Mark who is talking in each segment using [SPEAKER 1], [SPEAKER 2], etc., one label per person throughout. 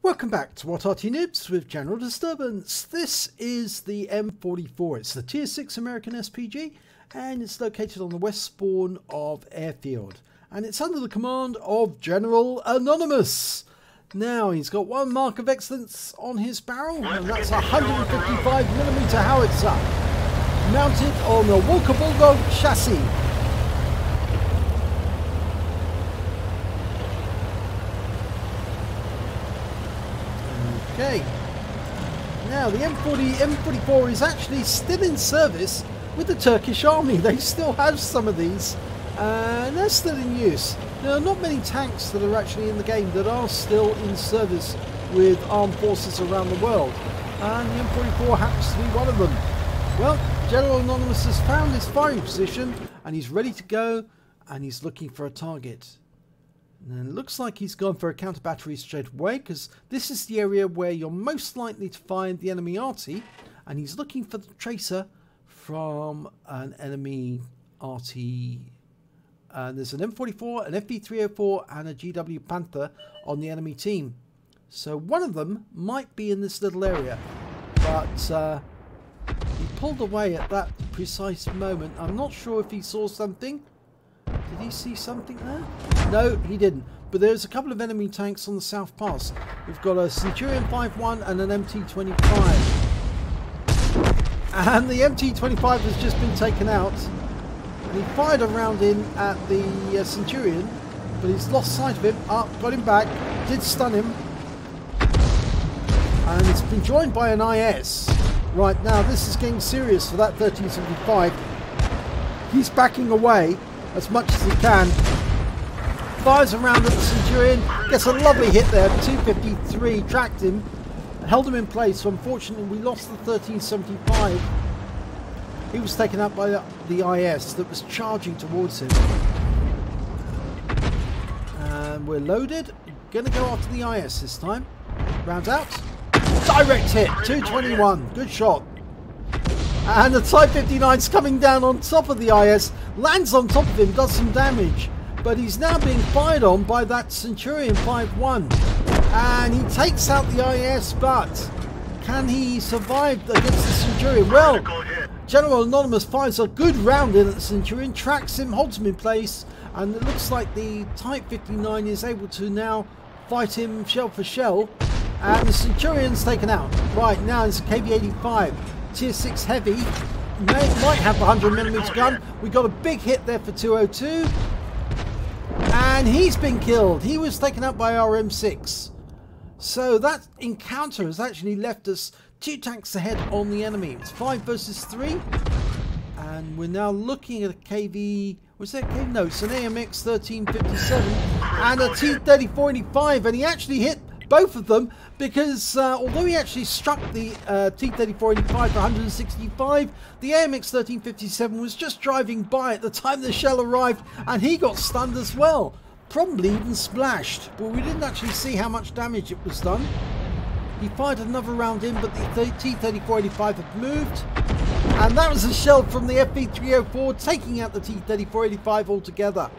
[SPEAKER 1] Welcome back to What Arty Noobs with General Disturbance. This is the M44. It's the Tier 6 American SPG and it's located on the west spawn of Airfield. And it's under the command of General Anonymous. Now he's got one mark of excellence on his barrel and that's a 155mm howitzer mounted on a Walker Bulldog chassis. Okay, now the M44 is actually still in service with the Turkish army. They still have some of these and they're still in use. There are not many tanks that are actually in the game that are still in service with armed forces around the world, and the M44 happens to be one of them. Well, General Anonymous has found his firing position and he's ready to go and he's looking for a target. And it looks like he's gone for a counter battery straight away, because this is the area where you're most likely to find the enemy Arty, and he's looking for the tracer from an enemy Arty. There's an M44, an FV304 and a GW Panther on the enemy team. So one of them might be in this little area, but he pulled away at that precise moment. I'm not sure if he saw something. Did he see something there? No, he didn't. But there's a couple of enemy tanks on the South Pass. We've got a Centurion 5-1 and an MT-25. And the MT-25 has just been taken out. And he fired a round in at the Centurion, but he's lost sight of him. Got him back. Did stun him. And it's been joined by an IS. Right now, this is getting serious for that 1375. He's backing away as much as he can. Fires around at the Centurion, gets a lovely hit there. 253 tracked him, held him in place. So unfortunately we lost the 1375. He was taken out by the IS that was charging towards him. And we're loaded. Gonna go after the IS this time. Round out. Direct hit, 221. Good shot. And the Type 59's coming down on top of the IS, lands on top of him, does some damage. But he's now being fired on by that Centurion 5-1. And he takes out the IS, but can he survive against the Centurion? Well, General Anonymous fires a good round in at the Centurion, tracks him, holds him in place. And it looks like the Type 59 is able to now fight him shell for shell. And the Centurion's taken out. Right, now it's a KV-85. Tier 6 heavy, might have the 100mm gun. We got a big hit there for 202, and he's been killed. He was taken out by our M6. So that encounter has actually left us 2 tanks ahead on the enemy. It's 5 versus 3, and we're now looking at a KV. Was that KV? No, it's an AMX 1357 and a T-3485, and he actually hit both of them, because although he actually struck the T-3485 for 165, the AMX 1357 was just driving by at the time the shell arrived, and he got stunned as well. Probably even splashed, but we didn't actually see how much damage it was done. He fired another round in, but the T-3485 had moved, and that was a shell from the FV304 taking out the T-3485 altogether.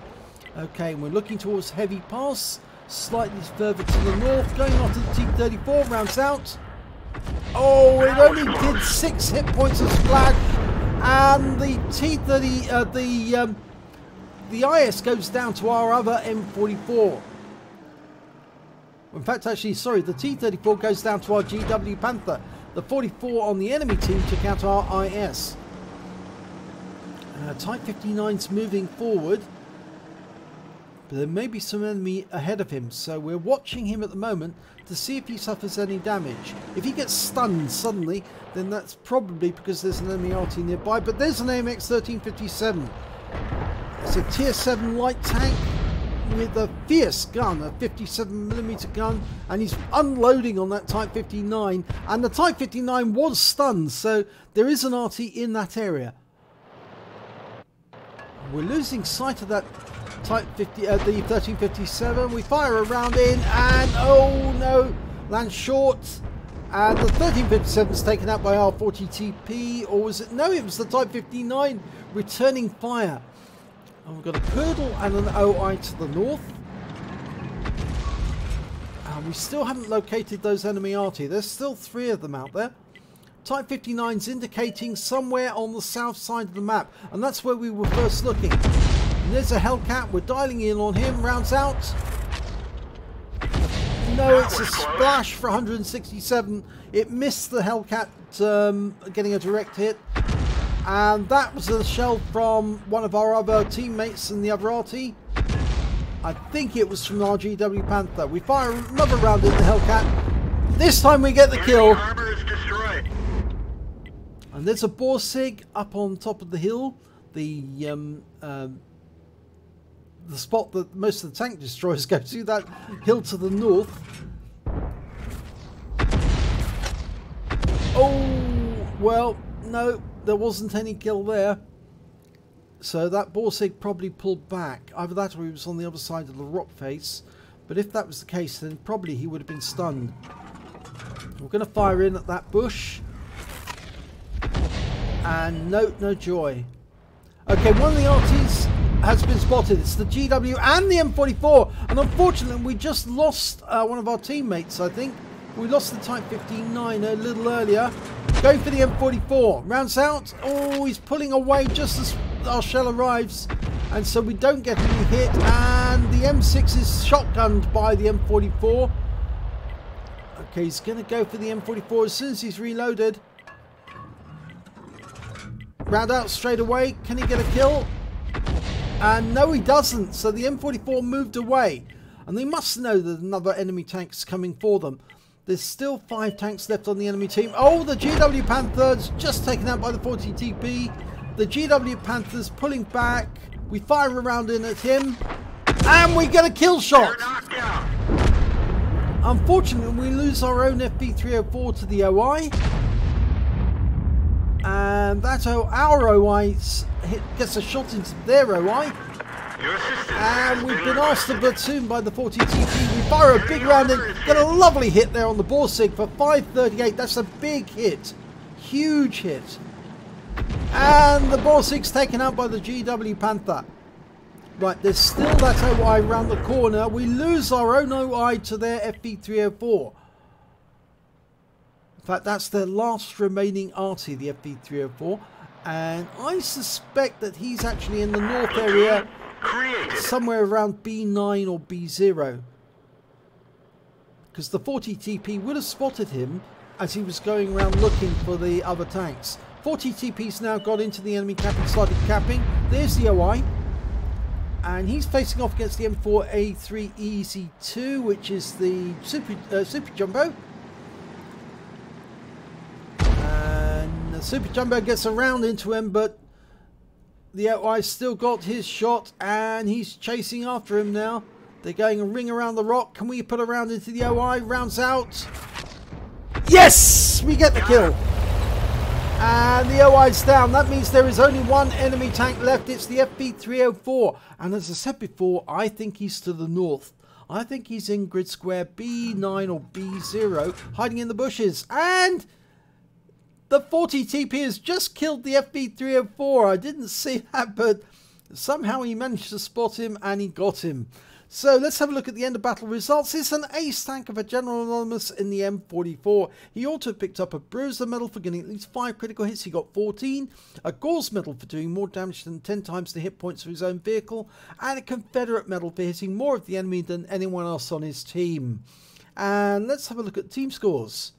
[SPEAKER 1] Okay, we're looking towards Heavy Pass. Slightly further to the north, going after the T-34, rounds out. Oh, it only did 6 hit points of splash, and the T-30, the IS goes down to our other M44. In fact, actually, sorry, the T-34 goes down to our GW Panther. The 44 on the enemy team took out our IS. Type 59's moving forward. But there may be some enemy ahead of him, so we're watching him at the moment to see if he suffers any damage. If he gets stunned suddenly, then that's probably because there's an enemy Arty nearby. But there's an AMX 1357. It's a tier 7 light tank with a fierce gun, a 57mm gun, and he's unloading on that Type 59. And the Type 59 was stunned, so there is an Arty in that area. We're losing sight of that Type 50, the 1357. We fire a round in, and oh no, lands short. And the 1357 is taken out by our 40TP, or was it? No, it was the Type 59 returning fire. And we've got a Poodle and an OI to the north. And we still haven't located those enemy Arty. There's still 3 of them out there. Type 59's indicating somewhere on the south side of the map. And that's where we were first looking. And there's a Hellcat. We're dialing in on him. Rounds out. No, it's a splash for 167. It missed the Hellcat getting a direct hit. And that was a shell from one of our other teammates in the other Arty. I think it was from our GW Panther. We fire another round in the Hellcat. This time we get the kill. And there's a Borsig up on top of the hill. The spot that most of the tank destroyers go to, that hill to the north. Oh, well, no, there wasn't any kill there. So that Borsig probably pulled back. Either that or he was on the other side of the rock face. But if that was the case, then probably he would have been stunned. We're going to fire in at that bush. And no joy. Okay, one of the Artys has been spotted. It's the GW and the M44. And unfortunately, we just lost one of our teammates, I think. We lost the Type 59 a little earlier. Going for the M44. Rounds out. Oh, he's pulling away just as our shell arrives. And so we don't get any hit. And the M6 is shotgunned by the M44. Okay, he's going to go for the M44 as soon as he's reloaded. Round out straight away. Can he get a kill? And no, he doesn't. So the M44 moved away. And they must know that another enemy tank is coming for them. There's still 5 tanks left on the enemy team. Oh, the GW Panther's just taken out by the 40 TP. The GW Panther's pulling back. We fire a round in at him. And we get a kill shot. Unfortunately, we lose our own FP304 to the OI. And that's how our OI gets a shot into their OI. And we've been asked to platoon by the 40 TP. We fire a big round in. Get a lovely hit there on the Borsig for 538. That's a big hit. Huge hit. And the Borsig's taken out by the GW Panther. Right, there's still that OI round the corner. We lose our own OI to their FP304. In fact, that's their last remaining Arty, the FP304. And I suspect that he's actually in the north area, somewhere around B9 or B0. Because the 40 TP would have spotted him as he was going around looking for the other tanks. 40 TP's now got into the enemy cap and started capping. There's the OI. And he's facing off against the M4A3 EZ2, which is the Super Jumbo. And the Super Jumbo gets a round into him, but the OI's still got his shot, and he's chasing after him now. They're going a ring around the rock. Can we put a round into the OI? Rounds out. Yes! We get the kill. And the OI's down. That means there is only one enemy tank left. It's the FP304. And as I said before, I think he's to the north. I think he's in grid square B9 or B0, hiding in the bushes. And the 40 TP has just killed the FP304. I didn't see that, but somehow he managed to spot him and he got him. So let's have a look at the end of battle results. It's an ace tank of a General Anonymous in the M44. He also picked up a Bruiser medal for getting at least 5 critical hits. He got 14. A Gore's medal for doing more damage than 10 times the hit points of his own vehicle. And a Confederate medal for hitting more of the enemy than anyone else on his team. And let's have a look at team scores.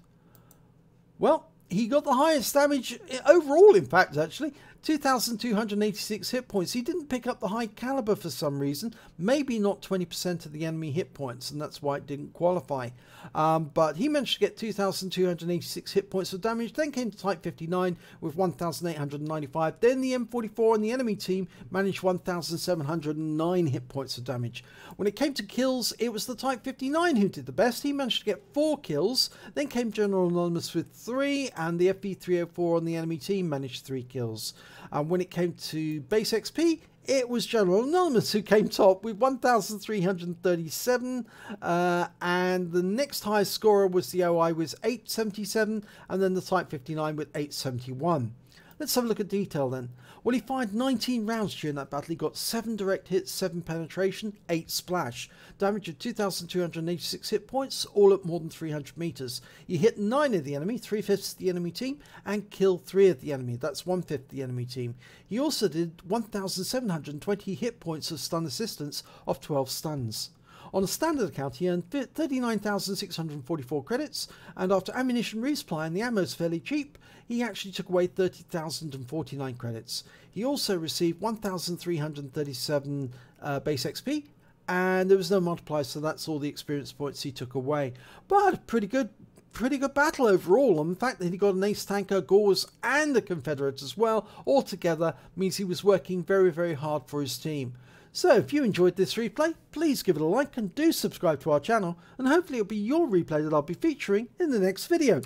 [SPEAKER 1] Well, he got the highest damage overall, in fact, actually. 2,286 hit points. He didn't pick up the high caliber for some reason. Maybe not 20% of the enemy hit points, and that's why it didn't qualify. But he managed to get 2,286 hit points of damage. Then came to Type 59 with 1,895. Then the M44 and the enemy team managed 1,709 hit points of damage. When it came to kills, it was the Type 59 who did the best. He managed to get 4 kills. Then came General Anonymous with 3, and the FP304 on the enemy team managed 3 kills. And when it came to base XP, it was General Anonymous who came top with 1,337. And the next highest scorer was the OI with 877. And then the Type 59 with 871. Let's have a look at detail then. Well, he fired 19 rounds during that battle. He got 7 direct hits, 7 penetration, 8 splash. Damage of 2,286 hit points, all at more than 300 meters. He hit 9 of the enemy, 3/5 of the enemy team, and killed 3 of the enemy. That's 1/5 of the enemy team. He also did 1,720 hit points of stun assistance off 12 stuns. On a standard account, he earned 39,644 credits, and after ammunition resupply and the ammo is fairly cheap, he actually took away 30,049 credits. He also received 1,337 base XP, and there was no multiplier, so that's all the experience points he took away. But a pretty good battle overall, and the fact that he got an ace tanker, Gores, and a Confederate as well, altogether means he was working very, very hard for his team. So if you enjoyed this replay, please give it a like and do subscribe to our channel, and hopefully it'll be your replay that I'll be featuring in the next video.